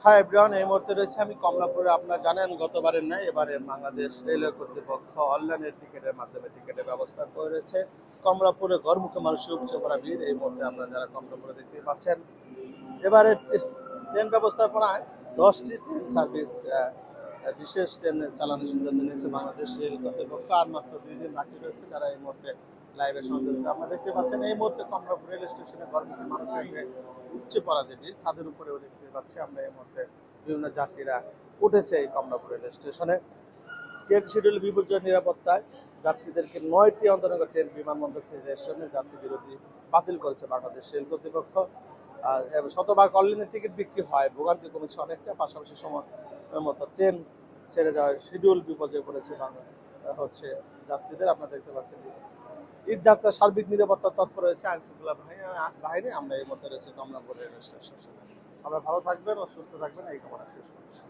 Hi everyone, এই মুহূর্তে রয়েছে আমি কমলাপুরে। আপনারা জানেন গতবারের ন্যায় এবারে বাংলাদেশ রেলওয়ে কর্তৃপক্ষ অনলাইনের টিকিটের মাধ্যমে টিকিটের ব্যবস্থা করেছে। কমলাপুরে ঘরমুখে মানুষের উপচে পড়া ভিড়। এই মুহূর্তে আপনারা যারা কমলাপুরে দেখতে পাচ্ছেন, এবারে ট্রেন ব্যবস্থাপনায় 10টি ট্রেন সার্ভিস বিশেষ ট্রেন চালানোর সিদ্ধান্ত নিয়েছে বাংলাদেশ রেল কর্তৃপক্ষ। আর মাত্র 2 দিন বাকি রয়েছে। যারা এই মুহূর্তে লাইভে সংযুক্ত আপনারা দেখতে পাচ্ছেন, এই মুহূর্তে কমলাপুর রেল স্টেশনে ঘরমুখী মানুষের উপচে পড়া যে ভিড়, ছাদের উপরেও দেখতে পাচ্ছি আমরা। এই মুহূর্তে বিভিন্ন যাত্রীরা উঠেছে এই কমলাপুর রেল স্টেশনে। ট্রেন শিডিউল বিপর্যয় নিরাপত্তায় যাত্রীদেরকে 9টি অন্তর্গত ট্রেন বিমানবন্দর থেকে স্টেশনে যাত্রী বিরতি বাতিল করেছে বাংলাদেশ রেল কর্তৃপক্ষ। শতভাগ অনলাইনে টিকিট বিক্রি হয়, ভোগান্তি কমেছে অনেকটা। পাশাপাশি সময় মতো ট্রেন ছেড়ে যাওয়ার শিডিউল বিপর্যয়ে পড়েছে হচ্ছে যাত্রীদের। আপনারা দেখতে পাচ্ছেন ঈদ যাত্রার সার্বিক নিরাপত্তা তৎপর রয়েছে আইন শৃঙ্খলা বাহিনী। আমরা এই মধ্যে রয়েছে কমলাপুর রেল স্টেশনে। সবাই ভালো থাকবেন ও সুস্থ থাকবেন, এই কামনা শেষ করছি।